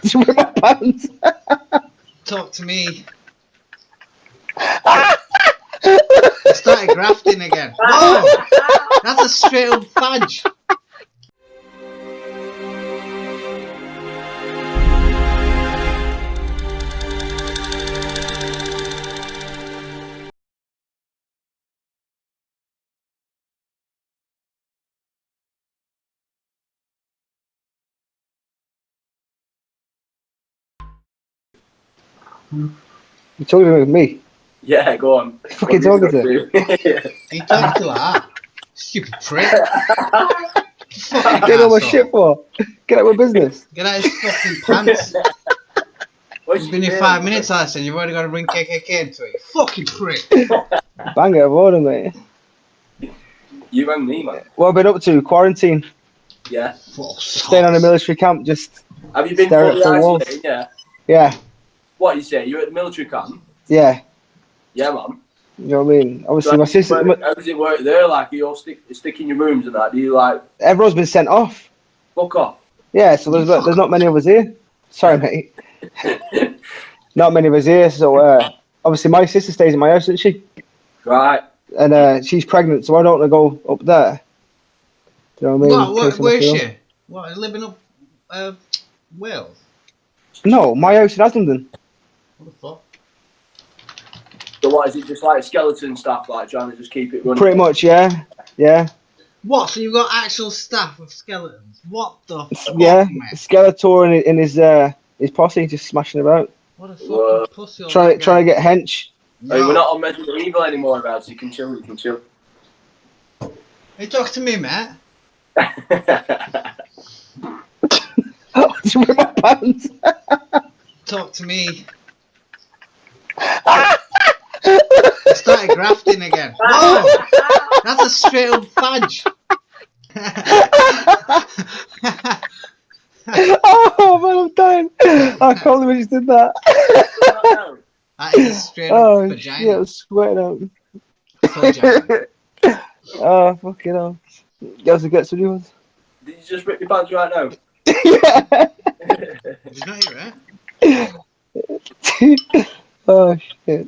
Just with my pants. Talk to me. I started grafting again. Whoa! That's a straight up fudge. You talking with me? Yeah, go on. Fucking talking to. You talk to her. Stupid prick. Fucking Get all my arsehole. shit for. Get out of my business. Get out his fucking pants. What's It's been here 5 minutes, Alice, and you've already got to bring KKK into it. You fucking prick. Bang it, of order, mate. You and me, man. What have I been up to? Quarantine. Yeah. Staying on a military camp, just Have you been staring fully at the walls. isolated? Yeah. Yeah, What you say? You're at the military camp? yeah. Yeah, man. You know what I mean? Obviously, my sister. How does it work there? Like, you all stick in your rooms and that? Do you like Everyone's been sent off. fuck off? Yeah, so there's not many of us here. Sorry, mate. Not many of us here. So obviously, my sister stays in my house, doesn't she? Right. And she's pregnant, so I don't want to go up there. Do you know what I mean? What, where is she? What, living up Wales? No, my house in Aslandon. What the fuck? So what is it? Just like skeleton stuff, like trying to just keep it running? Pretty much, yeah. Yeah. What? So you've got actual staff of skeletons? What the fuck, Yeah. mate? Skeletor in his posse, just smashing about. What a fucking Whoa. pussy. Trying to get hench. Hey, we're not on Resident Evil anymore, about so you can chill. You can chill. Hey, talk to me, mate. Just with my pants. Talk to me. I started grafting again. Whoa! That's a straight up fudge. Oh man, I'm dying. I can't believe I just did that. That is a straight up Oh vagina. shit, I'm sweating out. Vagina. Oh fucking hell. You have to get some new ones. Did you just rip your pants right now? Yeah. Did you not hear it? Oh shit.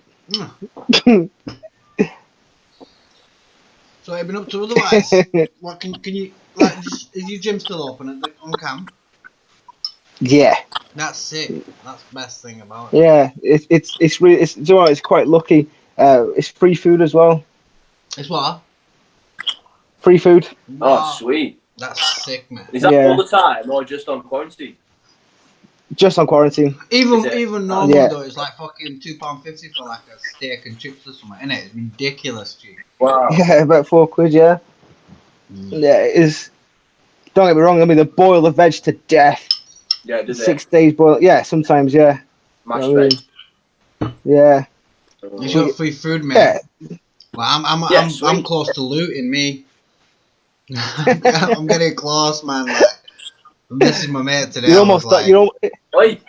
So what have you been up to otherwise? What can you like? Is your gym still open on camp? Yeah. That's sick. That's the best thing about it. Yeah. It's really it's all right, it's quite lucky. It's free food as well. It's what? Free food. Oh, sweet. That's sick, man. Is that Yeah. all the time or just on quarantine? Just on quarantine. Is it? Even normal Yeah. though, it's like fucking £2.50 for like a steak and chips or something, innit? It's ridiculous cheap. Wow. Yeah, about £4, yeah. Yeah, it is. Don't get me wrong, I mean they boil the veg to death. Yeah, does it? 6 days boil. Yeah, sometimes, yeah. Mashed You know what I mean? Yeah. You got free food, man. Yeah. Well, I'm Yeah, sweet. close to looting me. I'm getting close, man. Like, this is my mate today. You're I almost was like, Oi,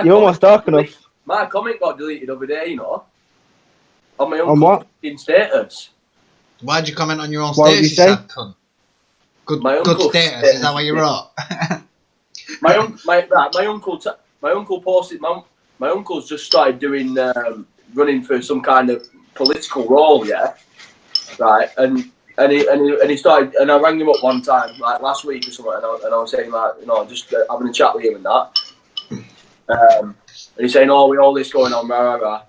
you're almost dark enough. My comment got deleted over there, you know. On my On what? uncle's status. Why'd you comment on your own What did status, you say? sad cunt? Good, My good uncle's status. Is that what you wrote? My uncle posted. My uncle's just started doing running for some kind of political role, yeah, right. And he started. And I rang him up one time, like last week or something, and I was saying like, you know, just having a chat with him and that. And he's saying, "Oh, with all this going on, rah, rah, rah."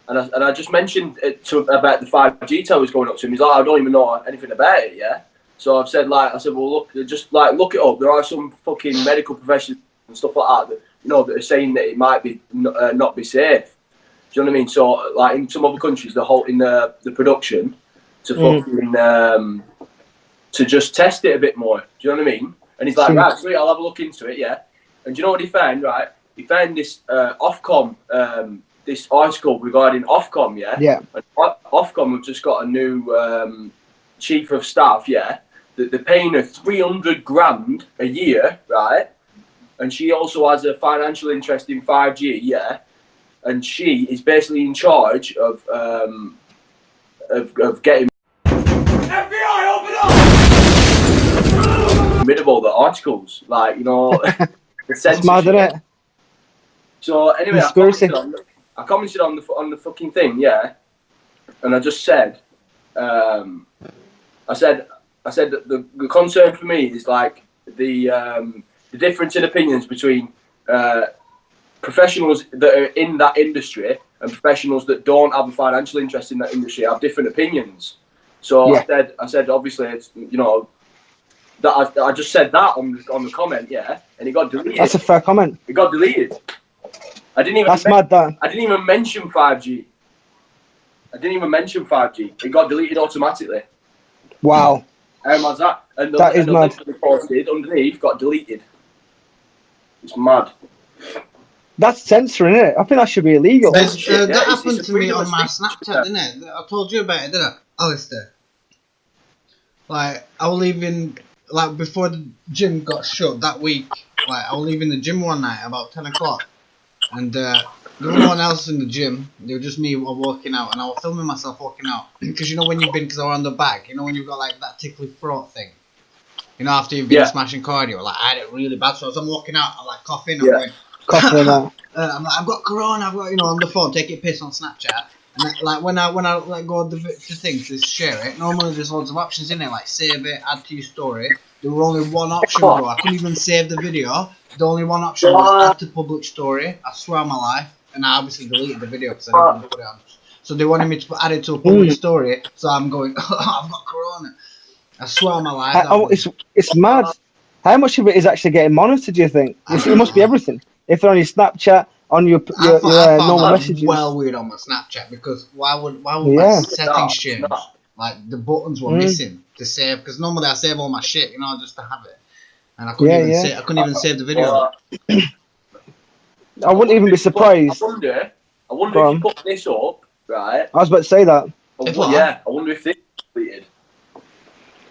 And I just mentioned it about the 5G towers going up to him. He's like, "I don't even know anything about it, yeah." So I said, well, look, just like look it up. There are some fucking medical professionals and stuff like that, you know, that are saying that it might be not be safe. Do you know what I mean? So, like in some other countries, they're halting the production to fucking to just test it a bit more. Do you know what I mean? And he's like, right, sweet, I'll have a look into it, yeah. And do you know what he found? Right, he found this Ofcom, this article regarding Ofcom, yeah. Yeah. And Ofcom have just got a new chief of staff, yeah. That they're paying her 300 grand a year, right? And she also has a financial interest in 5G, yeah. And she is basically in charge of getting FBI, open up! Rid of all the articles, like, you know, the It's mad, censorship. isn't it? So anyway, Conspiracy. I commented on the fucking thing, yeah, and I just said, I said that the concern for me is like the difference in opinions between professionals that are in that industry and professionals that don't have a financial interest in that industry have different opinions. So Yeah. I said obviously it's, you know, that I just said that on the comment, yeah, and it got deleted. That's a fair comment. It got deleted. I didn't even. That's mad, that. I didn't even mention 5G. It got deleted automatically. Wow. How mad's that? And That is the mad. link that we posted underneath got deleted. It's mad. That's censoring, isn't it? I think that should be illegal. That's shit, yeah, That it's happened a to me freedom on of my speech. Snapchat, didn't it? I told you about it, didn't I, Alistair? Like, I was leaving, like, before the gym got shut that week, like, I was leaving the gym one night about 10 o'clock, and there was no one else in the gym, it was just me walking out, and I was filming myself walking out, because you know when you've been, because I was on the back, you know when you've got, like, that tickly throat thing, you know, after you've been smashing cardio, like, I had it really bad, so as I'm walking out, I'm, like, coughing, I'm going, Coughing that. I'm like, I've got corona, I've got, you know, on the phone, taking a piss on Snapchat. And like when I like go to thing to share it, normally there's loads of options in it, like save it, add to your story. There were only one option, bro. I couldn't even save the video. The only one option was add to public story. I swear on my life, and I obviously deleted the video because I didn't want to put it on. So they wanted me to add it to a public story. So I'm going, I've got corona. I swear on my life. It's mad. How much of it is actually getting monitored? Do you think? It must be everything. If they're on your Snapchat, on your I found normal that messages. well weird on my Snapchat because why would my settings change? Like the buttons were missing to save because normally I save all my shit, you know, just to have it, and I couldn't even save the video. I wouldn't even be surprised. I wonder if you put this up, right? I was about to say that. I wonder if this deleted.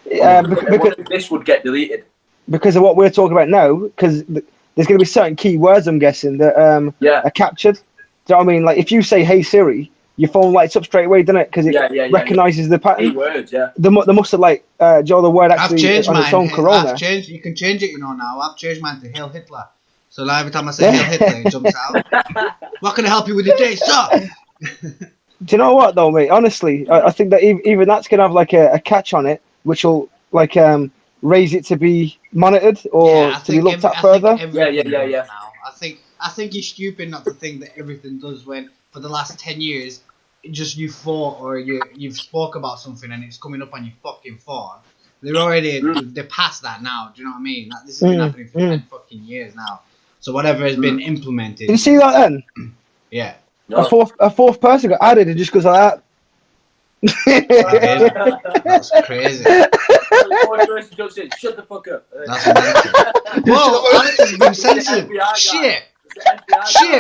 Because if this would get deleted. Because of what we're talking about now, because there's going to be certain keywords, I'm guessing, that are captured. Do you know what I mean? Like, if you say, hey, Siri, your phone lights up straight away, doesn't it? Because it recognises the pattern. Keywords, yeah. They must have, like, do you know the word actually I've changed on mine. its own, corona? You can change it, you know, now. I've changed mine to Hail Hitler. So now every time I say Hail Hitler, it jumps out. What can I help you with today, sir? Do you know what, though, mate? Honestly, I think that even that's going to have, like, a catch on it, which will, like, raise it to be monitored or to be looked at further. Yeah. Now. I think it's stupid not to think that everything does when for the last 10 years, just you thought or you've spoke about something and it's coming up on your fucking phone. They're past that now. Do you know what I mean? Like, this has been happening for 10 fucking years now. So whatever has been implemented. Did you see that then? Yeah. No. A fourth person got added and just goes like that. That's crazy. Shut the fuck up. That's amazing. Whoa, Alistair's been censored. Shit,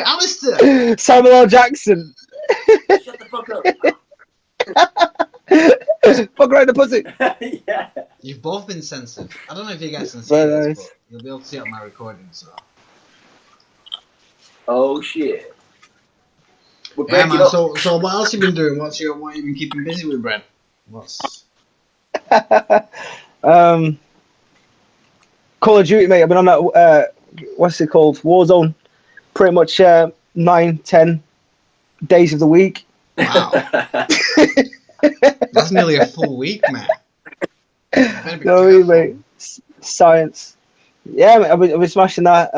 Alistair. Samuel L. Jackson. Shut the fuck up. Fuck right in the pussy. Yeah. You've both been censored. I don't know if you guys can see this, but you'll be able to see it on my recording. So. Oh shit. Yeah, man. So what else you been doing? What you been keeping busy with, Brent? Call of Duty, mate. I've been on that. What's it called? Warzone. Pretty much 9-10 days of the week. Wow. That's nearly a full week, man. No, mate. Science. Yeah, mate, I've been smashing that.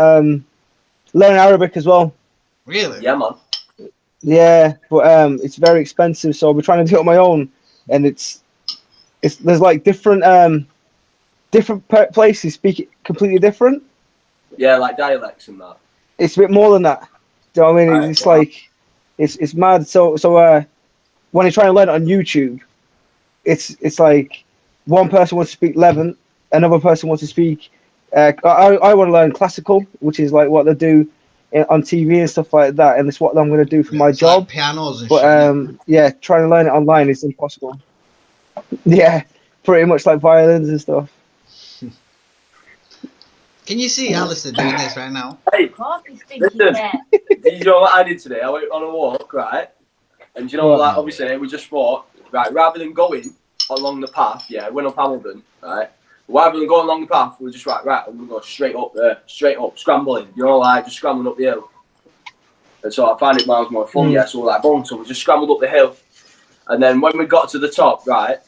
Learning Arabic as well. Really? Yeah, man. Yeah, but it's very expensive, so I'll be trying to do it on my own, and there's like different places speak it completely different. Yeah, like dialects and that. It's a bit more than that. Do you know what I mean? Right, it's like it's mad. So when you try to learn it on YouTube, it's like one person wants to speak Levant, another person wants to speak. I want to learn classical, which is like what they do on TV and stuff like that, and it's what I'm going to do for my job. Like pianos and but shit. Trying to learn it online is impossible. Yeah, pretty much like violins and stuff. Can you see Alistair doing this right now? Hey, listen, you know what I did today? I went on a walk, right? And you know, like, obviously, we just thought, right, rather than going along the path, yeah, went up Hamilton, right? Rather than going along the path, we were just right, I'm going to go straight up there, straight up, scrambling, you know, like, just scrambling up the hill. And so I found it miles more fun, yeah. So we're like, boom, so we just scrambled up the hill. And then when we got to the top, right,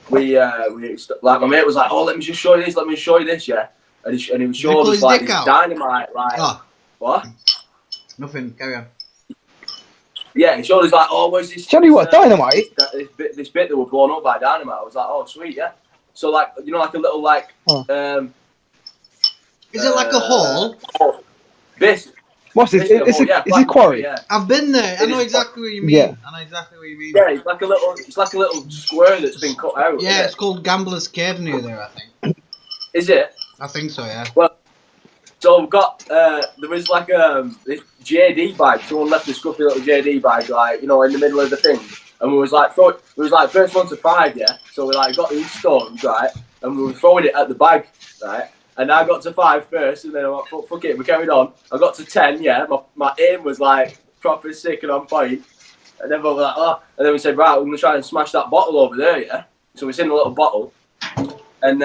we like my mate was like, oh, let me just show you this, yeah. And he was showing us like this dynamite, like, what? Nothing, carry on. Yeah, he showed us like, oh, where's this? Show me what, dynamite? This bit that were blown up by dynamite. I was like, oh, sweet, yeah. So like, you know, like a little like, is it like a hole? This. What's it? Is it quarry? Yeah. I've been there. I know exactly what you mean. Yeah. I know exactly what you mean. Yeah, it's like a little square that's been cut out. Yeah, it's called Gambler's Cave near there, I think. Is it? I think so, yeah. Well, so we've got there was like this JD bag. Someone left a scruffy little JD bag, like, you know, in the middle of the thing, and we was like first one to 5, yeah. So we like got these stones, right, and we were throwing it at the bag, right. And I got to 5 first, and then I went, fuck it, we carried on. I got to 10, yeah. My aim was like proper sick and on point. And then we were like, oh. And then we said, right, we're gonna try and smash that bottle over there, yeah. So we seen a little bottle, and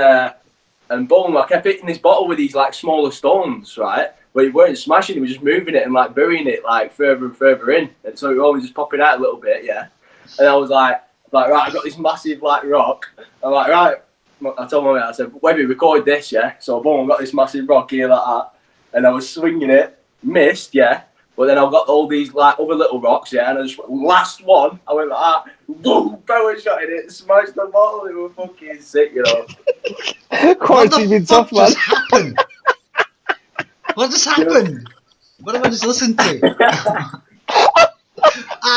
boom, I kept hitting this bottle with these like smaller stones, right. But we weren't smashing it, we were just moving it and like burying it like further and further in. And so it was always just popping out a little bit, yeah. And I was like, right, I got this massive like rock. I'm like, right. I told my mate, I said, Webby, record this, yeah? So boom, I got this massive rock here like that, and I was swinging it, missed, yeah? But then I've got all these like other little rocks, yeah? And I just, last one, I went like that, boom, power shot in it, smashed the bottle, it was fucking sick, you know? Quite even tough, man. Happened? What just happened? What have I just listened to?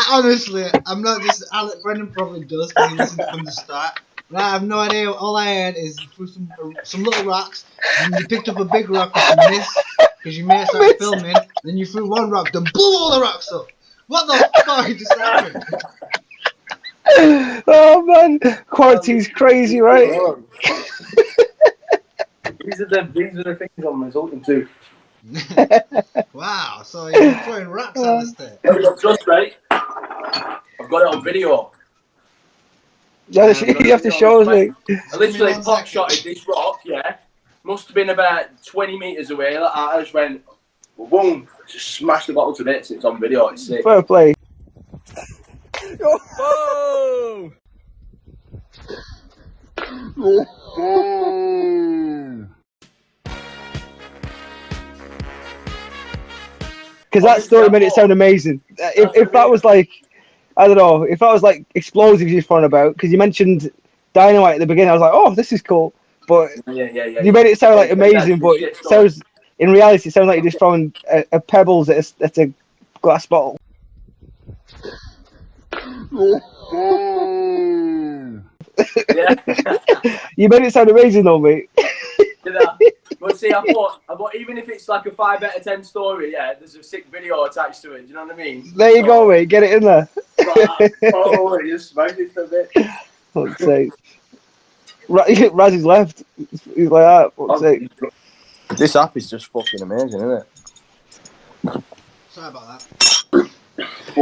Honestly, I'm not just, Brendan probably does, because he listened from the start. I have no idea. All I heard is threw some little rocks, and you picked up a big rock with some miss, because you may start filming. Then you threw one rock, then blew all the rocks up. What the fuck just happened? Oh man, quarantine's crazy, right? These are the things I'm resulting to. Wow, so you're throwing rocks at us there. Trust me, I've got it on video. Yeah, you have to show us, like. I literally pot shotted this rock, yeah. Must have been about 20 metres away. Like, I just went, boom, just smashed the bottle to bits. It's on video, it's sick. Fair play. Whoa! Because that story made it sound amazing. If that was like, I don't know, if that was like explosives you're throwing about, because you mentioned dynamite at the beginning, I was like, oh, this is cool. But yeah. You made it sound like amazing, but it sounds, in reality, it sounds like you're just throwing a pebbles at a glass bottle. Yeah. You made it sound amazing though, mate. But see, I thought even if it's like a 5 out of 10 story, yeah, there's a sick video attached to it. Do you know what I mean? There you go, mate. Get it in there. Oh, you just smashed it a bit. Fuck's sake. Razzy's left. He's like that. Fuck's sake. This app is just fucking amazing, isn't it? Sorry about that.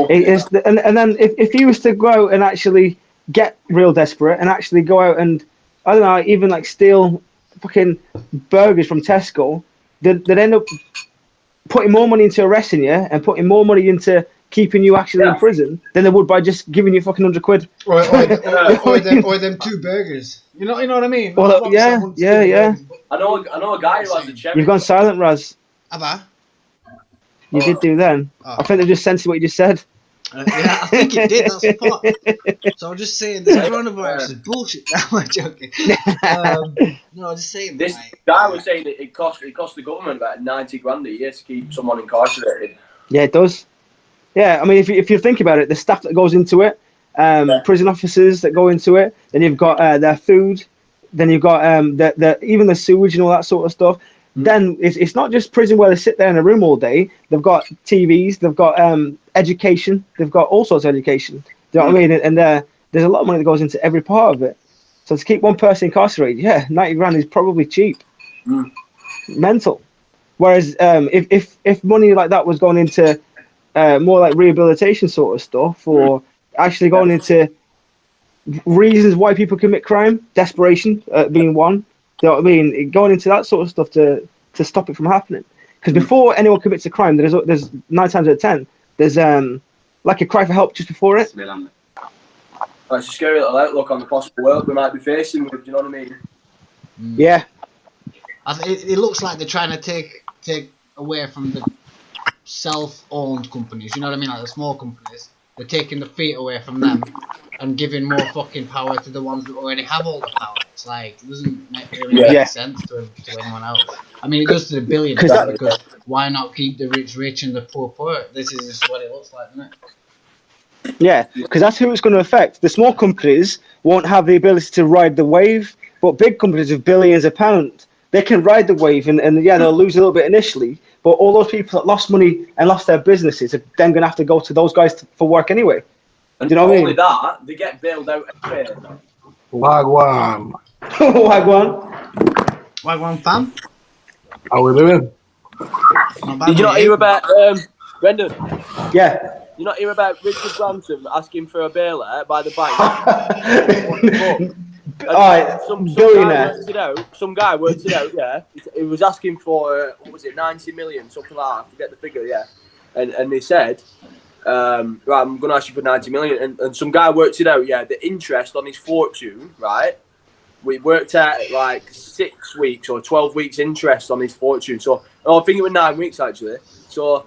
It is, and then if you was to go out and actually get real desperate and actually go out and, I don't know, even like steal fucking burgers from Tesco, they'd end up putting more money into arresting you and putting more money into keeping you actually in prison than they would by just giving you fucking £100. Or them 2 burgers. You know what I mean? Well, yeah. I know a guy who has a cherry. You've gone silent, Raz. Have I? You did do then. Oh. I think they just censored what you just said. Yeah, I think it did. That's the part. So I'm just saying this coronavirus is bullshit. No, I'm joking. No, I'm just saying. This guy was saying that it cost the government about 90 grand a year to keep someone incarcerated. Yeah, it does. Yeah, I mean, if you think about it, the staff that goes into it, prison officers that go into it, then you've got their food, then you've got even the sewage and all that sort of stuff. Then it's not just prison where they sit there in a room all day. They've got TVs, they've got education, they've got all sorts of education. Do you know what I mean? And there's a lot of money that goes into every part of it. So to keep one person incarcerated, 90 grand is probably cheap. Mental. Whereas if money like that was going into more like rehabilitation sort of stuff, or actually going into reasons why people commit crime, desperation being one. Do you know what I mean? Going into that sort of stuff to stop it from happening. Because before anyone commits a crime, there's 9 times out of 10 there's like a cry for help just before it. It's a scary little outlook on the possible world we might be facing with. Do you know what I mean? Yeah. It looks like they're trying to take away from the self-owned companies. You know what I mean? Like the small companies. They're taking the feet away from them and giving more fucking power to the ones that already have all the power. It's like, it doesn't really make sense to anyone else. I mean, it goes to the billionaires because why not keep the rich and the poor? This is just what it looks like, isn't it? Yeah, because that's who it's going to affect. The small companies won't have the ability to ride the wave, but big companies with billions of pounds, they can ride the wave, and yeah, they'll lose a little bit initially, but all those people that lost money and lost their businesses are then going to have to go to those guys for work anyway. And do you know what I mean? only that, they get bailed out anyway. Wagwan. Wagwan fam? How we doing? Not bad, Did you not mate. hear about Brendan? Yeah. You not hear about Richard Branson asking for a bailout by the bank? Alright, billionaire. Some guy worked it out, yeah. He was asking for, 90 million, something like that. I forget the figure, yeah. And they said, right, I'm going to ask you for 90 million. And some guy worked it out, yeah. The interest on his fortune, right? We worked out at like 6 weeks or 12 weeks interest on his fortune. So, I think it was 9 weeks actually. So,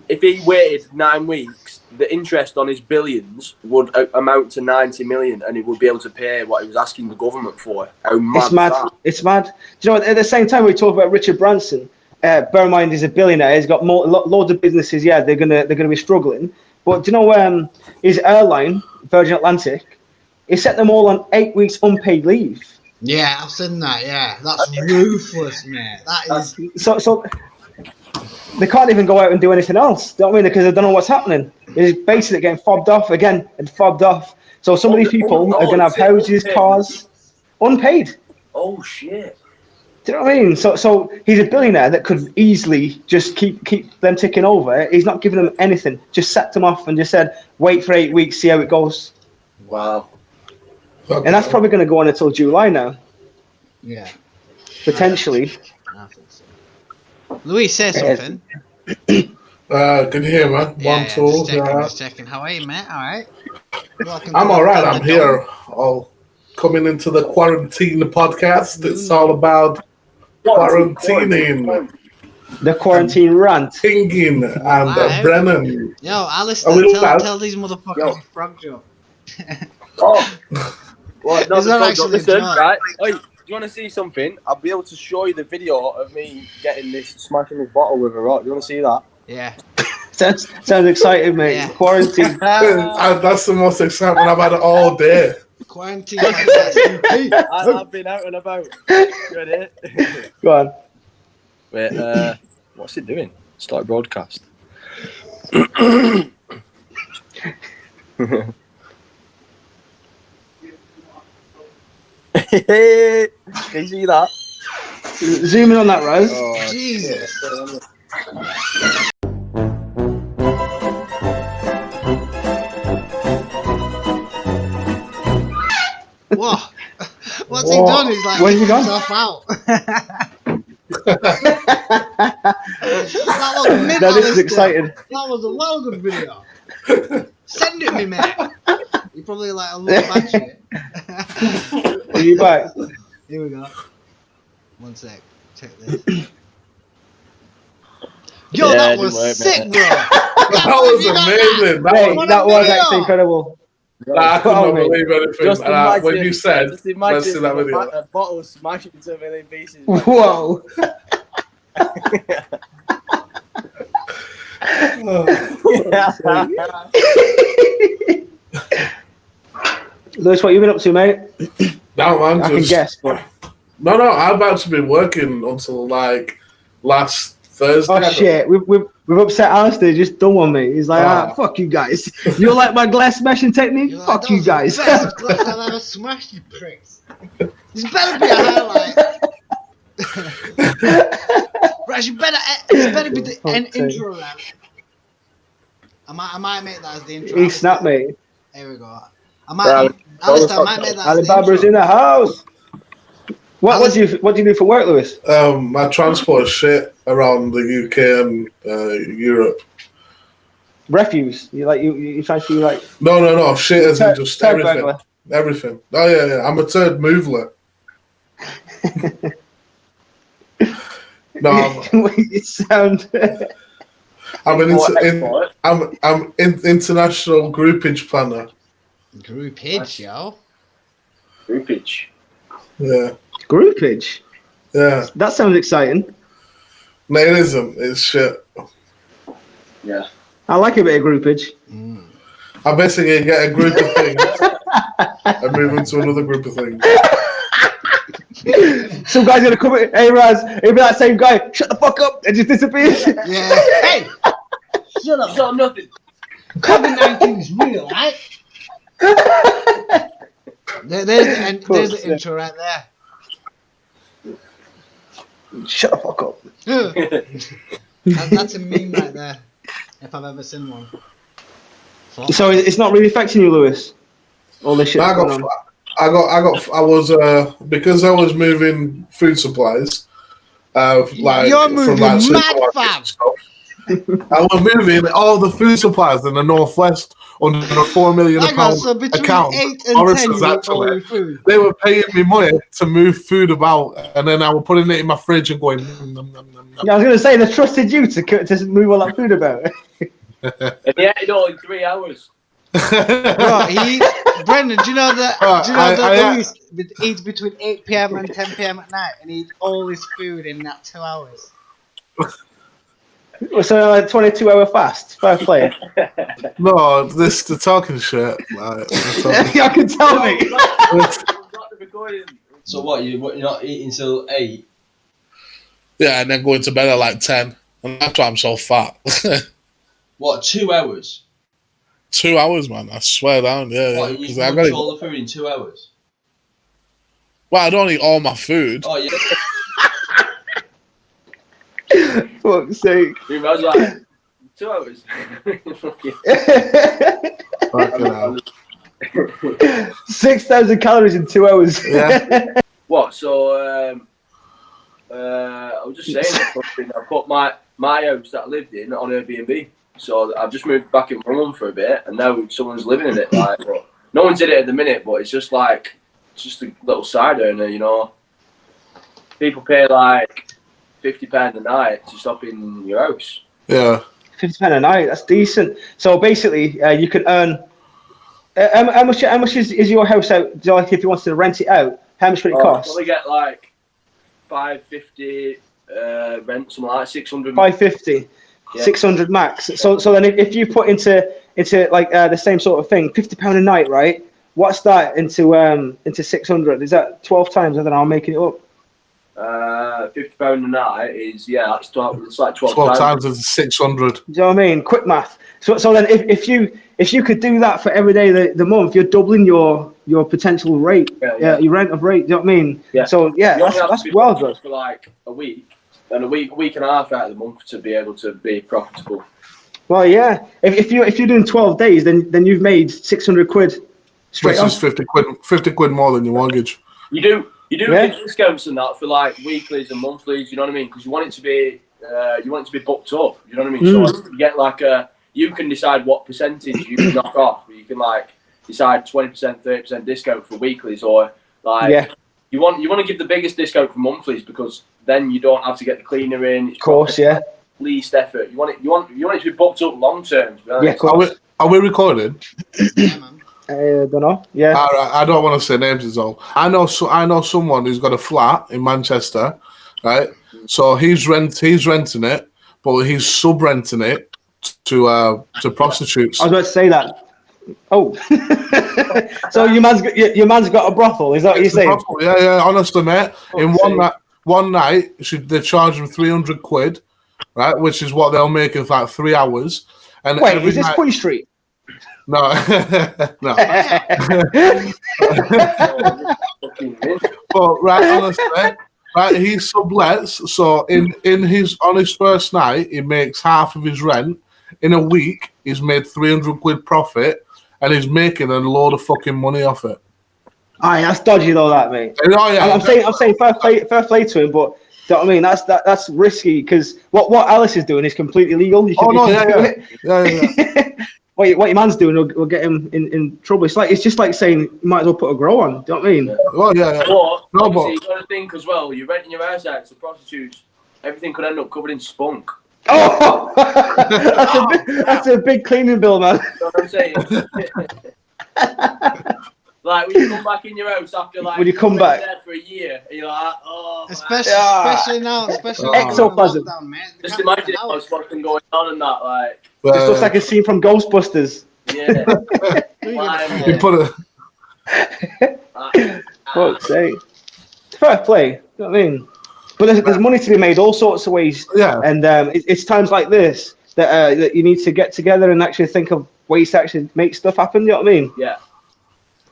if he waited 9 weeks, the interest on his billions would amount to 90 million, and he would be able to pay what he was asking the government for. How mad It's mad. is that? It's mad. Do you know what? At the same time, we talk about Richard Branson. Bear in mind, he's a billionaire. He's got loads of businesses. Yeah, they're gonna be struggling. But do you know his airline, Virgin Atlantic, he set them all on 8 weeks unpaid leave. Yeah, I've seen that, yeah. That's ruthless, mate. That is... So they can't even go out and do anything else. Do you know what I mean? Because they don't know what's happening. It's basically getting fobbed off again and fobbed off. So some of these people are going to have houses, cars, unpaid. Oh, shit. Do you know what I mean? So he's a billionaire that could easily just keep them ticking over. He's not giving them anything. Just set them off and just said, wait for 8 weeks, see how it goes. Wow. Okay. And that's probably going to go on until July now, Yeah. potentially. I think so. Louis, say something. Can you hear me? Yeah, One, two. just checking. How are you, mate? All right? I'm all right. I'm here. All coming into the quarantine podcast. It's all about quarantining, The quarantine rant. Tingin, and Brennan. Yo, Alistair, tell these motherfuckers a frog joke. Oh. Well, no, Is that actually listen, joke? right? Oi, do you want to see something? I'll be able to show you the video of me smashing this bottle with a rock. Do you want to see that? Yeah. Sounds exciting, mate. Yeah. Quarantine. That's the most excitement I've had all day. Quarantine. Hey, I've been out and about. Ready? Go on. Wait, what's it doing? Start broadcast. Can you see that? Zoom in on that, Raz. Oh, Jesus. What? What's he done? He's like, Where's he gone? himself out. That was mid. No, this is exciting. That was a well good video. Send it me, mate. You probably like a little battery. Are you back? Here we go. One sec. Check this. Yo, Yeah, that it was didn't work, sick, mate. bro. That was amazing. Mate, that was actually incredible. I could not Oh, mate. believe anything. Just imagine, When you said, just imagine let's see that video. a bottle smashing into a million pieces. Whoa. Lewis, what you been up to, mate? No, man, I can guess, but... No, I've actually been working until like last Thursday. Oh, shit. We've upset Alistair. Just done one, mate. He's like, fuck you guys. You like my glass smashing technique? You're like, Fuck that you was the guys. best glass I've ever smashed, you pricks. This better be a highlight. Right, you better. This better be the intro round. I might make that as the intro. He snapped, mate. Here we go. Alistair, I might make that as the Alibaba's intro. in the house. What do you do for work, Lewis? I transport shit around the UK and Europe. Refuse. You trying to like No. Shit isn't just turd everything. burglar. Everything. Oh yeah. I'm a turd moveler. No, You sound. I'm Export. international groupage planner. Groupage, yo. Groupage. Yeah. Groupage. Yeah. That sounds exciting. No, it isn't. It's shit. Yeah. I like a bit of groupage. I basically get a group of things and move into another group of things. Some guy's gonna come in, hey Raz, it'll be that same guy, shut the fuck up, and just disappears. Yeah. Hey! Shut up. So nothing. COVID-19 is real, right? There's the intro right there. Shut the fuck up. That's a meme right there, if I've ever seen one. So it's not really affecting you, Lewis? All this shit. Because I was moving food supplies, like You're moving from like mad, supermarkets fam. and stuff. I was moving all the food supplies in the northwest under a £4 million So between account. 8 and Morrison's 10, you actually. order food. They were paying me money to move food about, and then I was putting it in my fridge and going. Nom, nom, nom, nom. Yeah, I was gonna say they trusted you to move all that food about. And he ate it all in 3 hours. Bro, Brendan, do you know that? Lewis eats between 8 p.m. and 10 p.m. at night, and he eats all his food in that 2 hours. So like 22-hour fast, fair play. No, the talking shit. Like, I can tell me. Got the recording. So what? You're not eating till 8? yeah, and then going to bed at like 10, and that's why I'm so fat. What? 2 hours? 2 hours, man. I swear down. Yeah, What? yeah. You 'Cause just I munch gotta- all the food in 2 hours? well, I don't eat all my food. Oh yeah. Fuck's sake. I was like, 2 hours. Fucking hell. 6,000 calories in 2 hours. Yeah. What? So, I was just saying, I put my house that I lived in on Airbnb. So I've just moved back in with my mum for a bit, and now someone's living in it. Like, but no one's in it at the minute, but it's just like, it's just a little side earner, you know. People pay like £50 a night to stop in your house. Yeah. £50 a night, that's decent. So basically, you can earn. How much is your house out? Like, if you wanted to rent it out, how much would it cost? Probably get like $550 rent, something like 600. 550, Yeah. 600 max. So then if you put into like the same sort of thing, £50 a night, right? What's that into 600? Is that 12 times? I don't know. I'm making it up. £50 a night is that's 12. It's like 12 times is 600. Do you know what I mean? Quick math. So then if you could do that for every day of the month, you're doubling your potential rate, your rent of rate. Do you know what I mean? Yeah. So You only have to that's be well profitable good. for like a week, and a week and a half out of the month to be able to be profitable. Well, yeah. If you're doing 12 days, then you've made 600 quid straight Which is off. 50 quid more than your mortgage. You do Yeah. get discounts and that for like weeklies and monthlies. You know what I mean? Because you want it to be booked up. You know what I mean? So you get like you can decide what percentage you can knock off. You can like decide 20%, 30% discount for weeklies, or like you want to give the biggest discount for monthlies because then you don't have to get the cleaner in. It's Of course, yeah. least effort. You want it to be booked up long term. To be honest. Yeah, of course. Are we recording? Yeah, man. Don't know. Yeah. I don't want to say names is all. I know someone who's got a flat in Manchester, right? So he's renting it, but he's sub-renting it to prostitutes. I was about to say that. Oh, so your man's got a brothel? Is that what you're saying? Yeah, honestly, mate. In one night, they charge him 300 quid, right? Which is what they'll make in like 3 hours. And Wait, every is this night, Queen Street? no, no. But right, honestly, right, he sublets. So on his first night, he makes half of his rent. In a week, he's made 300 quid profit, and he's making a load of fucking money off it. Aye, that's dodgy though, that mate. Oh yeah, I'm saying fair play to him, but do you know what I mean? That's risky because what Alice is doing is completely legal. You can, Oh no, you can do yeah. it. What your man's doing will get him in trouble. It's just like saying you might as well put a grow on. Do you know what I mean? Well, yeah. But No, obviously, but you got to think as well. You're renting your house out to prostitutes. Everything could end up covered in spunk. Oh, that's a big cleaning bill, man. You know what I'm saying? Like when you come back in your house after like When you come back. there for a year, and you're like, oh, Especially now, Ectoplasm. lockdown, mate. They just can't imagine get out. what's fucking going on and that, like, This looks like a scene from Ghostbusters. yeah. you put a Fuck's sake. Fair play. You know what I mean? But there's money to be made all sorts of ways. yeah. And it's times like this that you need to get together and actually think of ways to actually make stuff happen. You know what I mean? Yeah.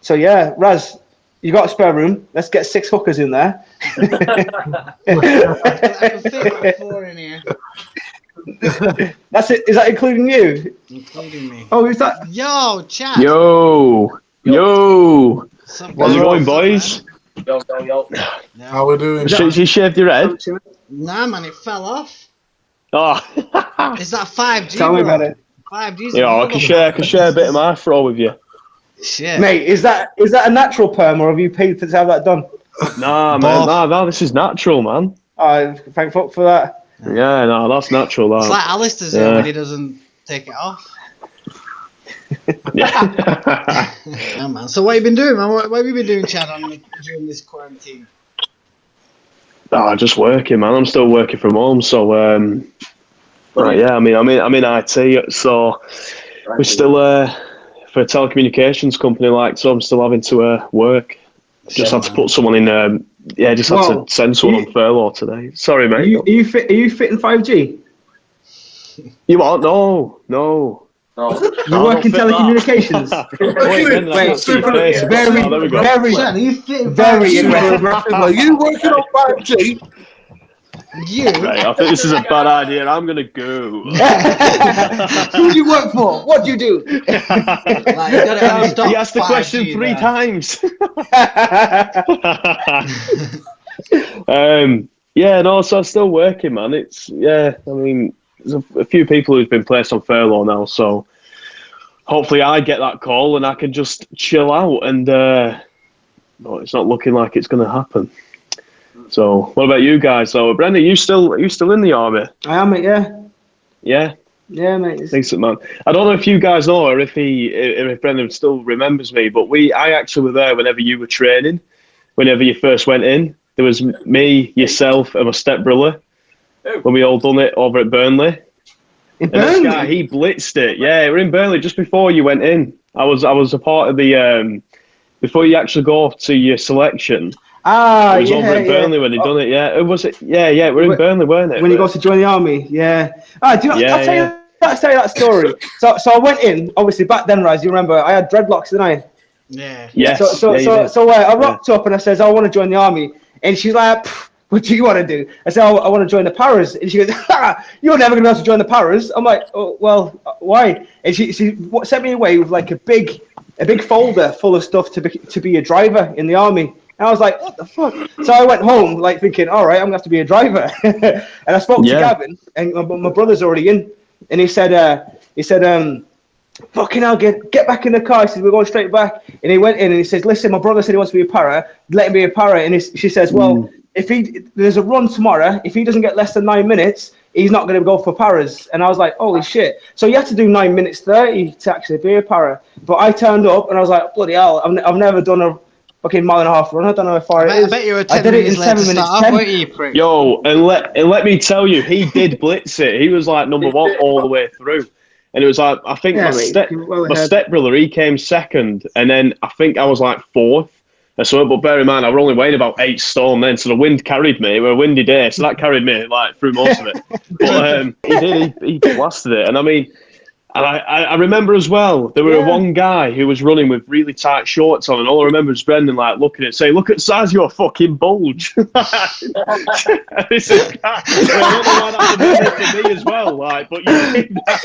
So yeah, Raz, you got a spare room. Let's get 6 hookers in there. I can fit like 4 in here, That's it. Is that including you? including me. Oh, who's that? Yo, chat. Yo. What's How's it going, boys? Yo. How we doing? You shaved your head? Nah, man, it fell off. Oh. Is that 5G? Tell me bro? about it, 5G's. Yeah, I can share a bit of my fro with you. Shit. mate. Is that a natural perm or have you paid to have that done? Nah, man. No, this is natural, man. Thank fuck for that. Yeah, no, that's natural, It's that. like Alice does it when he doesn't take it off. Yeah. Yeah, man. So what have you been doing, man? What have you been doing, Chad, during this quarantine? Oh, just working, man. I'm still working from home, so right, yeah. I'm in IT, so we're still for a telecommunications company, like, so I'm still having to work. Just had to put someone in. Just had Well, to send someone on furlough today. Sorry, mate. Are you fitting 5G? You are? No. No. You work in telecommunications. Very, Chad, are you fitting very 5G? aggressive. Are you working on 5G? You? Right, I think this is a bad idea. I'm gonna go. Who do you work for? What do you do? Like, you gotta stop He asked the 5G question 3 there. times. So I'm still working, man. There's a few people who've been placed on furlough now, so hopefully I get that call and I can just chill out. And no, it's not looking like it's going to happen. So, what about you guys? So, Brendan, are you still in the army? I am, mate. Yeah, Yeah, mate. decent, man. I don't know if you guys know or if Brendan still remembers me, but I actually were there whenever you were training, whenever you first went in. There was me, yourself, and my stepbrother when we all done it over at Burnley. In And this Burnley. guy, he blitzed it. Yeah, we're in Burnley just before you went in. I was a part of the before you actually go to your selection. It was over at Burnley when they done it. Yeah, it was it. Yeah. We're in Burnley, weren't it? When you go to join the army, yeah. I'll tell you that story. So I went in. Obviously, back then, Raz, you remember I had dreadlocks, didn't I? Yeah. Yes. So yeah, I rocked up and I says, I want to join the army, and she's like, what do you want to do? I said, I want to join the Paras, and she goes, you're never gonna be able to join the Paras. I'm like, oh, well, why? And she sent me away with like a big folder full of stuff to be a driver in the army. And I was like, what the fuck? So I went home like thinking, all right, I'm gonna have to be a driver. And I spoke to Gavin, and my brother's already in, and he said, fucking hell, get back in the car. He said, we're going straight back. And he went in and he says, listen, my brother said he wants to be a para. Let him be a para. And she says, well, if there's a run tomorrow, if he doesn't get less than 9 minutes, he's not going to go for paras. And I was like, holy shit. So you have to do 9 minutes 30 to actually be a para. But I turned up and I was like, bloody hell, I've never done a fucking mile and a half run. I don't know how far it is. I bet you were 10 I did it in minutes late 7 to minutes start off, 10. weren't you, prick? Yo, and let me tell you, he did blitz it. He was like number 1 all the way through. And it was like, I think my stepbrother, he came second. And then I think I was like 4th. So, but bear in mind, I was only weighing about 8 stone then, so the wind carried me. It was a windy day, so that carried me like through most of it. But he blasted it, and I mean, and I remember as well. There were one guy who was running with really tight shorts on, and all I remember is Brendan like looking at it, saying, "Look at the size of your fucking bulge." This is, I don't know why that's a bit for me as well, like, but you did that.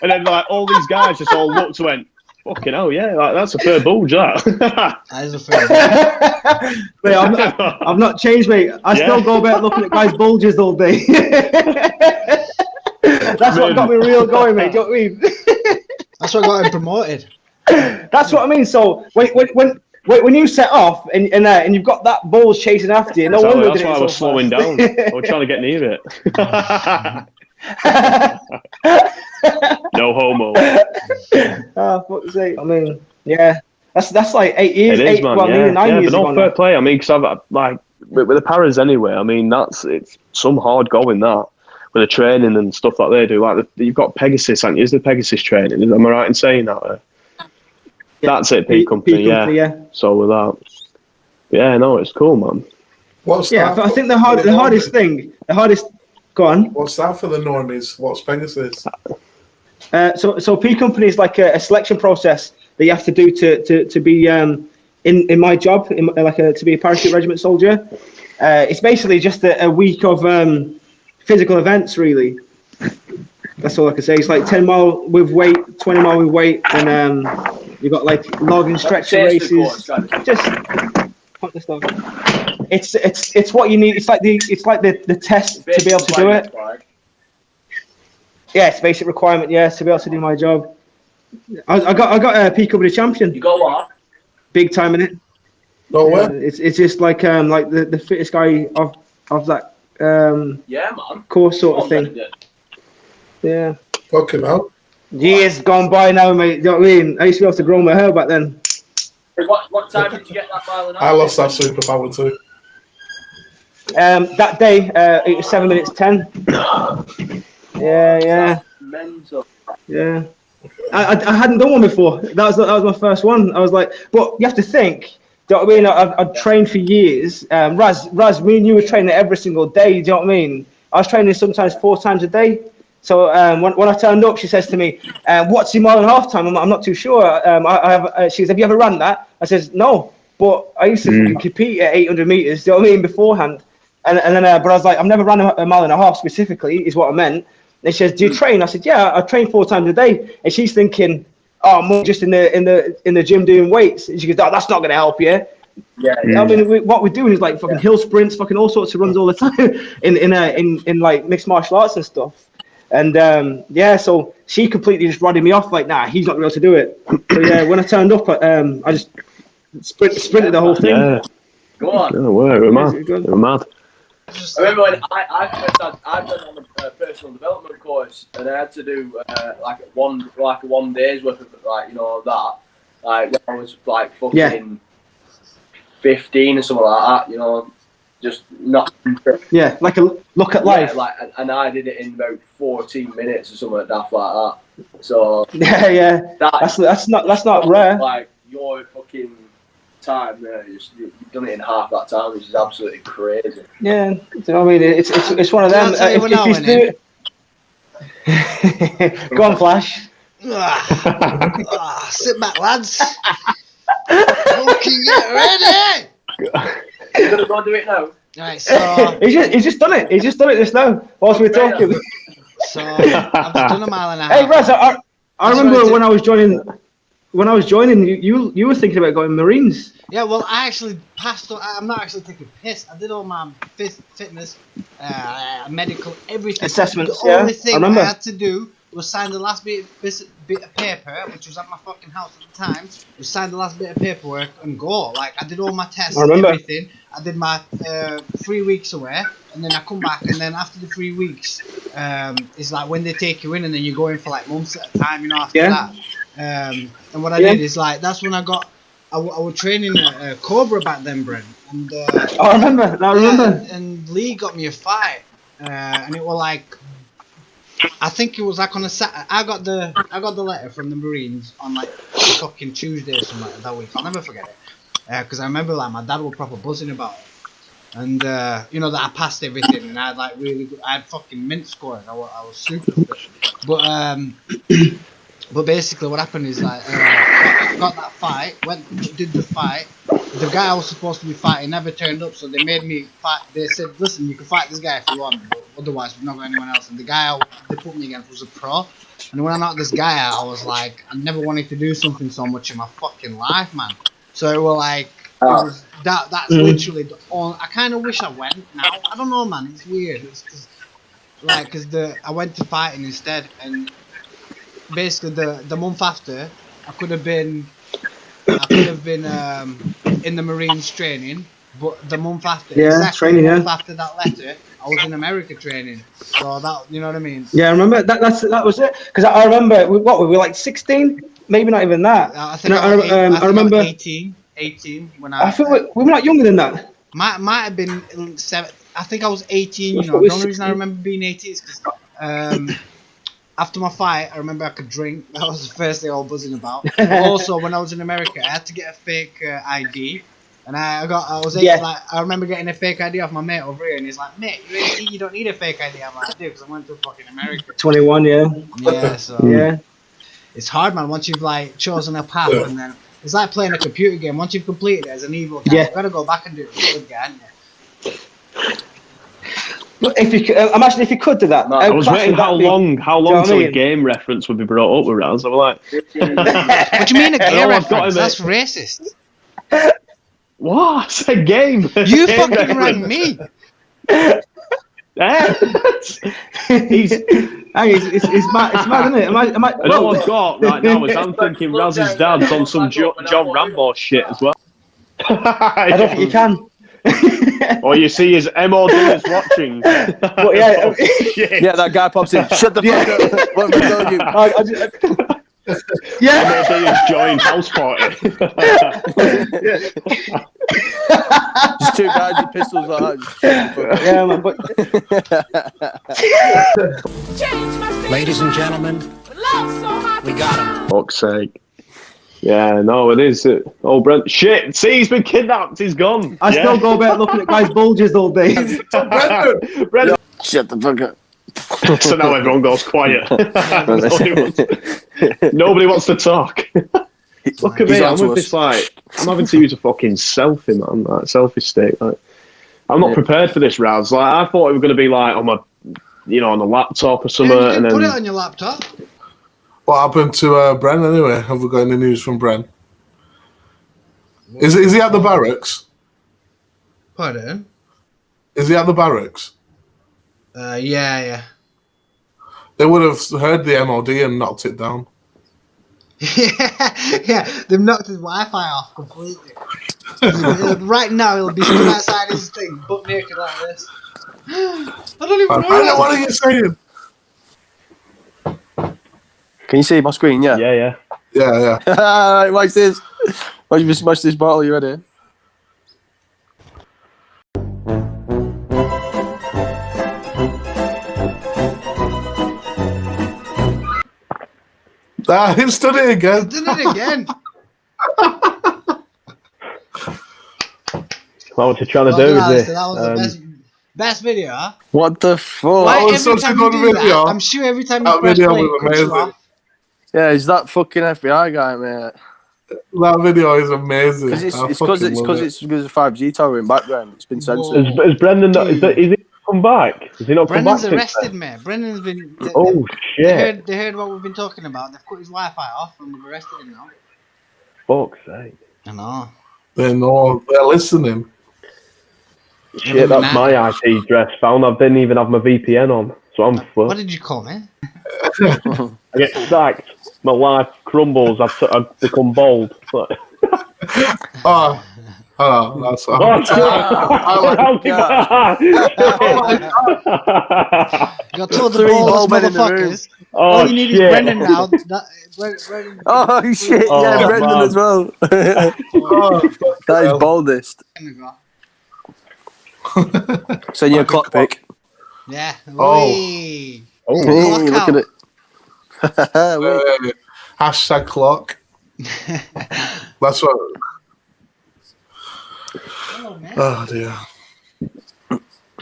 And then like all these guys just all looked and went, Fucking hell, yeah, like, that's a fair bulge, that. That is a fair. Mate, I've not changed, mate. I still go about looking at guys' bulges all day. That's what got me real going, mate. Do you know what I mean? That's what got him promoted. That's what I mean. So when you set off and you've got that bulge chasing after you, no wonder that's why I was slowing down. I was trying to get near it. No homo. Oh, fuck's sake. I mean, yeah. That's like 8 years. It is, man. Nearly 9 years but ago no, fair now. play. I mean, because I've like with the paras anyway. I mean, it's some hard going that with the training and stuff that they do. Like you've got Pegasus, and is the Pegasus training? Am I right in saying that? That's it, P Company, yeah. So with that, yeah, no, it's cool, man. What's Yeah, that I think the hardest. Go on. What's that for the normies? What's Pegasus? So P Company is like a selection process that you have to do to be in my job, to be a parachute regiment soldier. It's basically just a week of physical events, really. That's all I can say. It's like 10 mile with weight, 20 mile with weight, and you've got like log and stretcher races. Just put the stuff. It's what you need. It's like the test to be able to do it. Yeah, it's basic requirement. Yeah, to be able to do my job. I got a P Company champion. You got what? Big time in it. No way. It's just like the fittest guy of that Yeah, man. course sort of thing. Yeah. Fucking hell. Years gone by now, mate. You know what I mean? I used to be able to grow my hair back then. What time did you get that mile and a half? I lost that superpower too. That day, it was 7 minutes 10. Yeah. Mental. Yeah. I hadn't done one before. That was my first one. I was like, but you have to think. Do you know what I mean? I've trained for years. Raz, me and you were training every single day. Do you know what I mean? I was training sometimes 4 times a day. So when I turned up, she says to me, "What's your mile and a half time?" I'm not too sure. She says, "Have you ever run that?" I says, "No, but I used to compete at 800 meters." Do you know what I mean? Beforehand, and then but I was like, "I've never run a mile and a half specifically," is what I meant. And she says, "Do you train?" I said, "Yeah, I train 4 times a day." And she's thinking, "Oh, I'm just in the gym doing weights." And she goes, "Oh, that's not going to help you." Yeah. I mean, what we're doing is like fucking hill sprints, fucking all sorts of runs all the time in like mixed martial arts and stuff. And so she completely just rodded me off like, nah, he's not going to be able to do it. So yeah, when I turned up, I just sprinted the whole thing. Yeah. Go on. No way, we're mad. I remember when I went on a personal development course and I had to do like a 1 day's worth of that. Like when I was like fucking 15 or something like that, just not. Yeah, like a look at life. Yeah, and I did it in about 14 minutes or something like that. So yeah. That's not rare. Like your fucking time, you've done it in half that time, which is absolutely crazy. Yeah, I mean, it's one of them. If you do it, go on, Flash. Sit back, lads. Fucking get ready. You're gonna go do it now. Right, so he's just done it. He's just done it just now whilst we're talking. so I've done a mile and a half. Hey, Raz, I remember when I was joining. When I was joining, you were thinking about going Marines. Yeah, well, I actually passed. I'm not actually taking piss. I did all my fitness, medical, everything. Assessments. The only thing I remember. I had to do was sign the last bit of paper, which was at my fucking house at the time. Was sign the last bit of paperwork and go. Like I did all my tests, I remember. everything. I did my 3 weeks away, and then I come back, and then after the 3 weeks, it's like when they take you in, and then you go in for like months at a time. After that. And what I did is like that's when I was training at Cobra back then, Brent. And I remember. And Lee got me a fight, and it was like I think it was like on a Saturday. I got the letter from the Marines on like fucking Tuesday or something like that week. I'll never forget it because I remember like my dad was proper buzzing about it, and that I passed everything, and I had like I had fucking mint scores. I was super good, but basically what happened is like got that fight, did the fight. The guy I was supposed to be fighting never turned up, so they made me fight. They said, "Listen, you can fight this guy if you want, but Otherwise, we've not got anyone else. And the guy they put me against was a pro. And when I knocked this guy out, I was like, I never wanted to do something so much in my fucking life, man. So it was like, that's literally the only. I kind of wish I went now. I don't know, man. It's weird. It's because I went to fighting instead, and basically the month after, I could have been in the Marines training, but the month after, training, the month after that letter, I was in America training. So that, you know what I mean? Yeah, I remember that was it. Because I remember we were like 16, maybe not even that. I think I remember 18 when I think we were not younger than that. Might have been 7. I think I was 18. You know, the only reason I remember being 18 is because after my fight, I remember I could drink. That was the first thing I was buzzing about. But also, when I was in America, I had to get a fake ID, and I was 18. Like, I remember getting a fake ID off my mate over here, and he's like, "Mate, you're 18. You don't need a fake ID." I'm like, "I do, because I went to fucking America." 21, yeah. Yeah, so it's hard, man. Once you've like chosen a path, and then it's like playing a computer game. Once you've completed it as an evil guy, you've got to go back and do it for good guy, haven't you? But if you imagine if you could do that. I was waiting how long till a game reference would be brought up with Raz. I was like, what do you mean a game reference? That's racist. What? It's a game. You fucking rang me. It's mad, isn't it? And all I've got right now is I'm thinking Raz's dad's on some John Rambo shit as well. I don't think you can. Or you see his MOD is watching. But yeah, yeah, that guy pops in. Shut the fuck up. What am I telling you? MOD is joined house party. Just two guys with pistols like that. Yeah, man, but Ladies and gentlemen, we got him. Fuck's sake. Yeah, no, it is. Oh, Brent. Shit! See, he's been kidnapped. He's gone. I still go about looking at guys' bulges all day. Brendan. Shut the fuck up. So now everyone goes quiet. Nobody wants to talk. Look at me. I'm with this, like, I'm having to use a fucking selfie, man. Like, selfie stick. Like, I'm not prepared for this, Raz. Like, I thought it was going to be like on my, on a laptop or something. Yeah, you can and put then it on your laptop. What happened to Bren anyway? Have we got any news from Bren? Is he at the barracks? Pardon? Is he at the barracks? Yeah. They would have heard the MOD and knocked it down. yeah, they've knocked his Wi-Fi off completely. Right now, he'll be stood outside his thing, butt naked like this. I don't even know. What are you saying? Can you see my screen? Yeah. Yeah. Alright, watch this. Watch me smash this bottle. You ready? He's done it again. He's done it again. What was he trying to do? That was the best video, huh? What the fuck? Why That was every such a time you good do video. that, I'm sure every time you That press video play, was it cuts you amazing. off. Yeah, is that fucking FBI guy, mate? That video is amazing. Because it's I because fucking it's love because it. it's because of 5G tower in background. It's been censored. Is Brendan not? Is he come back? Has he not come Brendan's back? arrested, mate. Brendan's been. Oh shit! They heard what we've been talking about. They've cut his Wi-Fi off and they've arrested him now. Fuck's sake! I know. They know. They're listening. Shit, that's my IP address found. I didn't even have my VPN on, so I'm fucked. What did you call me? I get sacked. My life crumbles. I've become bald. Oh, that's. Oh, Got told the Three balls, bald men in the room. motherfuckers. All you need is shit. Brendan now. Oh shit! Oh, yeah, Brendan man. as well. That is boldest. Send you a clock pic. Yeah. Oh. Wee. Oh. Hey, Clock look out. at it. Hashtag clock. That's what. Hello, man. Oh dear.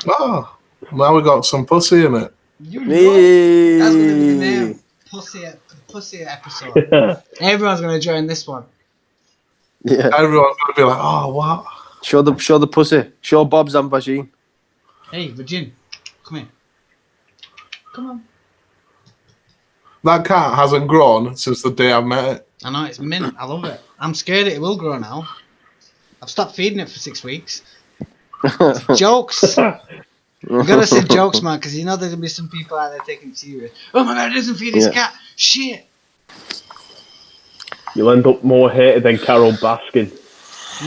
Oh, now we got some pussy in it. You know. That's gonna be the Me. name. Pussy episode. Everyone's gonna join this one. Yeah. Everyone's gonna be like, "Oh, what?" Show the pussy. Show Bob's and vagine. Hey, Virgin, come here. Come on. That cat hasn't grown since the day I met it. I know, it's mint. I love it. I'm scared it will grow now. I've stopped feeding it for 6 weeks. Jokes. You gotta say jokes, man, because you know there's gonna be some people out there taking it serious. Oh my god, he doesn't feed his cat. Shit. You'll end up more hated than Carol Baskin.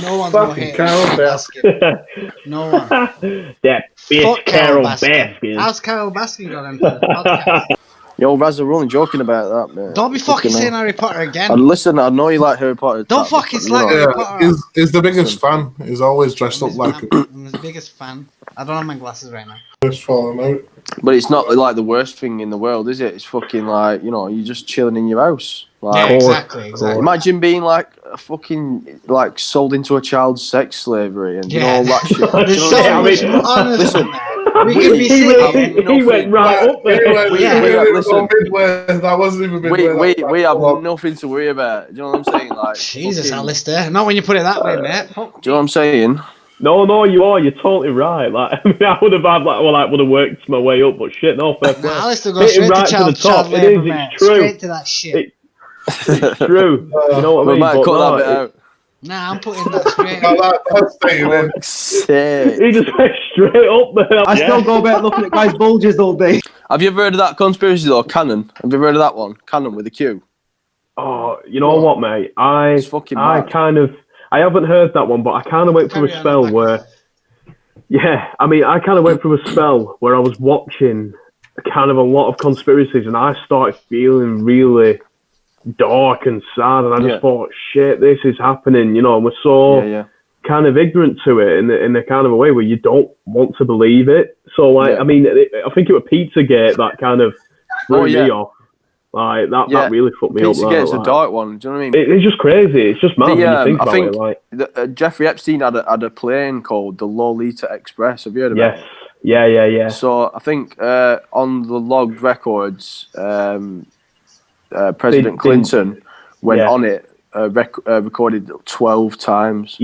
No one's more hated than Carol Baskin. No one. That bitch Fuck Carol Baskin. How's Carol Baskin got into the podcast? Yo, Raz, we're only joking about that, man. Don't be fucking saying Harry Potter again. And listen, I know you like Harry Potter. Don't fucking slag Harry Potter. He's the biggest fan. He's always dressed up like him. I'm the biggest fan. I don't have my glasses right now. Just falling out. But it's not like the worst thing in the world, is it? It's fucking like, you know, you're just chilling in your house. Like, Yeah, exactly. Imagine being like a fucking like sold into a child sex slavery and you know all that shit. There's so much honest in there. We could be saying he went right up there. Listen, that wasn't even midway. we have nothing to worry about. Do you know what I'm saying? Like, Jesus, Alistair. Not when you put it that way, mate. Do you know what I'm saying? No, you are. You're totally right. Like, I mean, I would have had would have worked my way up, but shit, no, fair play. Nah, Alistair goes straight to child labour, mate. It's true. Straight to that shit. It's true. You know what I mean? Might cut that bit out. Nah, I'm putting that straight. That's staying in. He just went straight up there. I still go about looking at guys' bulges all day. Have you ever heard of that conspiracy though, Canon? Have you ever heard of that one? Canon with a Q. Oh, you know what, mate? I haven't heard that one, but I kind of went through a spell where, I kind of went through a spell where I was watching kind of a lot of conspiracies, and I started feeling really dark and sad, and I just thought, shit, this is happening, you know, and we're so kind of ignorant to it in a kind of a way where you don't want to believe it. So, I mean, I think it was Pizzagate that kind of threw me off. Like, that really fucked me up. Pizzagate's a dark one, do you know what I mean? It's just crazy. It's just mad when you think about it. Like, Jeffrey Epstein had a plane called the Lolita Express. Have you heard of it? Yeah. So, I think on the logged records, President Clinton went on it, recorded 12 times.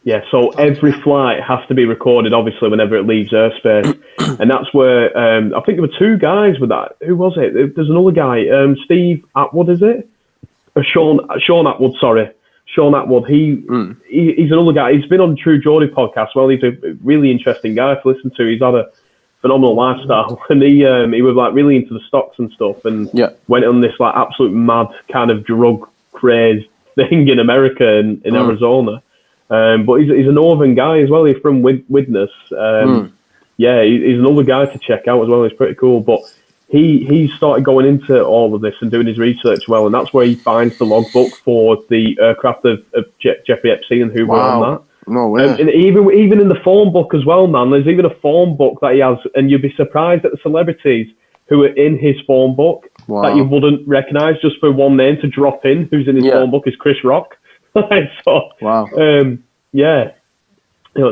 Yeah, so every flight has to be recorded, obviously, whenever it leaves airspace. And that's where, I think there were two guys with that. Who was it? There's another guy, Steve Atwood, is it? Sean Atwood, sorry. Sean Atwood, he's another guy. He's been on the True Geordie podcast. Well, he's a really interesting guy to listen to. He's had a phenomenal lifestyle. And he was like really into the stocks and stuff, and went on this like absolute mad kind of drug craze thing in America in Arizona. But he's a northern guy as well. He's from Widnes. He's another guy to check out as well. He's pretty cool. But he started going into all of this and doing his research well, and that's where he finds the logbook for the aircraft of Jeffrey Epstein and who were on that. No way. And even in the phone book as well, man. There's even a phone book that he has, and you'd be surprised at the celebrities who are in his phone book that you wouldn't recognise just for one name to drop in. Who's in his phone book is Chris Rock. It's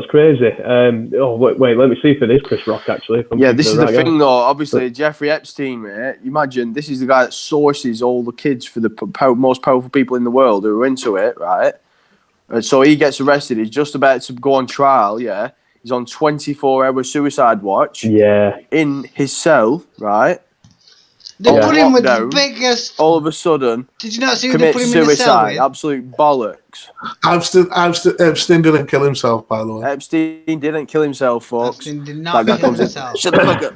crazy. Wait, let me see if it is Chris Rock actually. This is the thing though. Obviously, Jeffrey Epstein, mate. Imagine this is the guy that sources all the kids for the most powerful people in the world who are into it, right? And so he gets arrested. He's just about to go on trial. Yeah, he's on 24-hour suicide watch. Yeah, in his cell, right? They put him with the biggest. All of a sudden, did you not see who they put him suicide, in the cell with? Absolute bollocks. Epstein didn't kill himself, by the way. Epstein didn't kill himself, folks. Epstein did not kill himself. Shut the fuck up.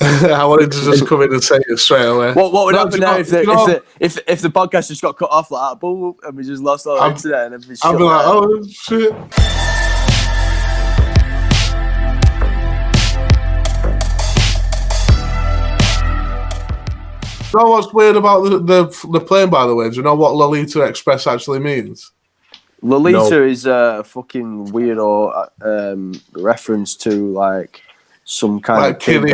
I wanted to just come in and say it straight away. What would happen now if the podcast just got cut off like that, boom, and we just lost our internet and everything? I'd be like, oh shit. You know what's weird about the plane, by the way? Do you know what Lolita Express actually means? Lolita is a fucking weirdo reference to like some kind like of kiddie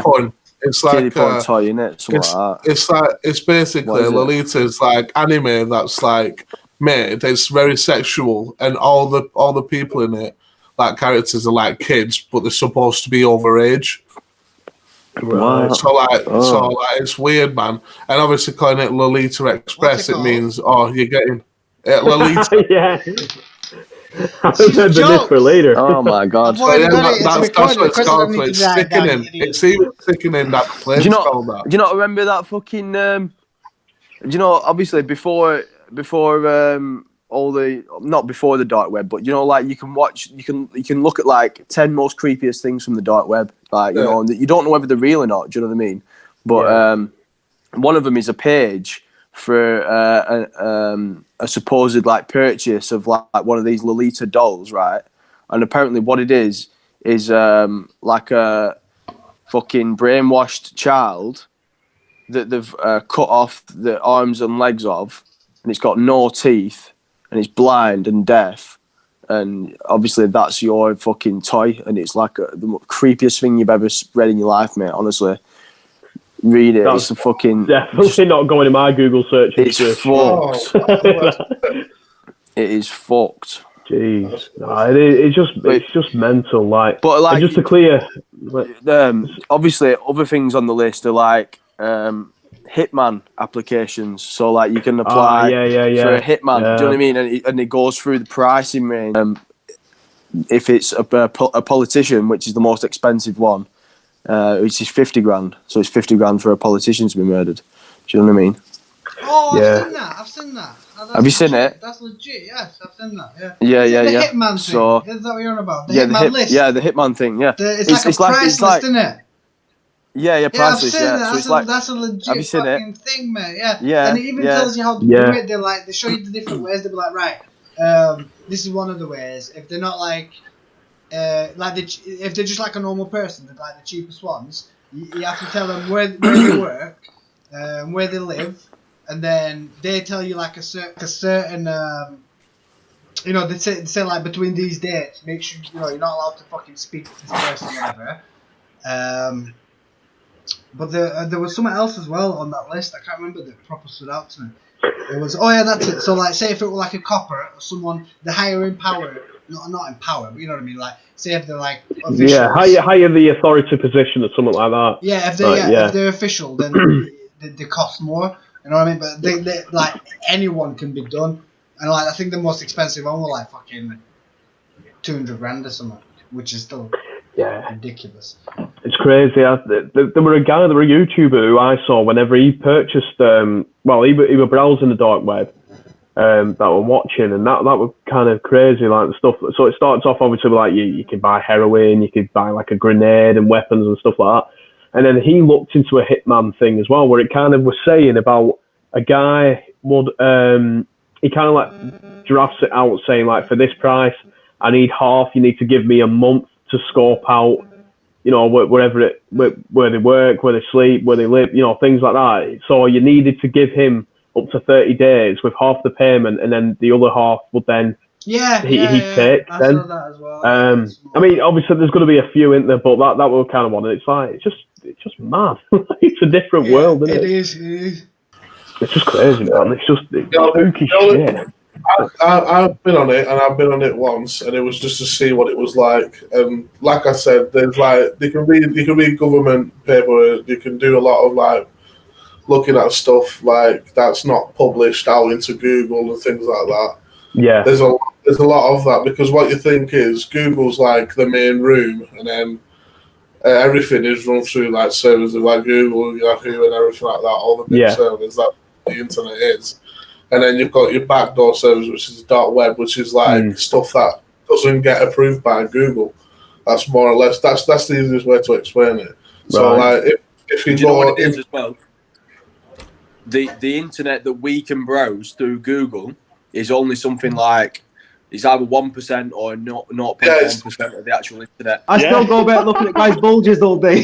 porn. It's like kiddie porn toy, innit? Something like that. It's basically Lolita is like anime that's like made. It's very sexual, and all the people in it, like characters, are like kids, but they're supposed to be overage. Right. So it's weird, man. And obviously calling it Lolita Express, it means you're getting Lolita. I've remembered this for later. Oh my god. I've already got it. It's that's recorded. what it's Chris, I called. need to It's die, sickening. you idiot. It's even sickening that Do place you not? called that. Do you not remember that fucking? Do you know? Obviously, before all the not before the dark web, but you know, like you can look at like 10 most creepiest things from the dark web, like you know, and you don't know whether they're real or not. Do you know what I mean? But one of them is a page for a supposed like purchase of like one of these Lolita dolls, right? And apparently, what it is like a fucking brainwashed child that they've cut off the arms and legs of, and it's got no teeth, and it's blind and deaf, and obviously that's your fucking toy, and it's like the creepiest thing you've ever read in your life, mate. Honestly, read it. It's a fucking definitely not going in my Google search. It's fucked. It is fucked. Jeez, it's just mental. Like, but like, and just to clear, obviously, other things on the list are like hitman applications. So like, you can apply for a hitman. Yeah. Do you know what I mean? And it goes through the pricing range. If it's a politician, which is the most expensive one, which is 50 grand. So it's 50 grand for a politician to be murdered. Do you know what I mean? Oh, Yeah. I've seen that. Have you seen it? That's legit, yes, I've seen that, Yeah. The Hitman thing, So, is that what you're on about? The yeah, Hitman list? the hitman thing, yeah. It's like a price list, isn't it? Yeah, priceless, yeah. So it's like, that's a legit have you seen fucking thing, mate. Yeah. Yeah, And it even yeah. tells you how to do it. They show you the different ways. They'll be like, right, this is one of the ways. If they're not like if they're just like a normal person, they're like the cheapest ones. You have to tell them where they work, where they live, and then they tell you like a certain you know, they say like between these dates, make sure you know you're not allowed to fucking speak to this person or whatever. But there was something else as well on that list. I can't remember that proper stood out to me. It was that's it. So like, say if it were like a copper or someone the higher in power, not in power, but you know what I mean. Like, say if they're like officials. Yeah, higher the authority position or something like that. Yeah, if they're official, then they cost more. You know what I mean? But they like anyone can be done. And like I think the most expensive one was like fucking 200 grand or something, which is still ridiculous. It's crazy. There were a YouTuber who I saw whenever he purchased. He was browsing the dark web. That we're watching, and that was kind of crazy, like the stuff. So it starts off obviously with like you can buy heroin, you could buy like a grenade and weapons and stuff like that. And then he looked into a hitman thing as well, where it kind of was saying about a guy would he kind of like drafts it out saying like, for this price, I need half. You need to give me a month to scope out, you know, where they work, where they sleep, where they live, you know, things like that. So you needed to give him up to 30 days with half the payment, and then the other half would then he take. I then saw that as well. I mean, obviously there's going to be a few in there, but that was kind of one. And it's like it's just mad. It's a different world, isn't it? It is. It's just crazy, man. It's spooky shit. I've been on it, and I've been on it once, and it was just to see what it was like. And like I said, there's like you can read government paper, you can do a lot of like looking at stuff like that's not published out into Google and things like that. Yeah, there's a lot of that, because what you think is Google's like the main room, and then everything is run through like servers like Google, Yahoo, and everything like that. All the big servers that the internet is, and then you've got your backdoor servers, which is the dark web, which is like stuff that doesn't get approved by Google. That's more or less that's the easiest way to explain it. Right. So like if you go what it is as well. The internet that we can browse through Google is only something like it's either 1% or 0.1% of the actual internet. I still go back looking at guys' bulges all day.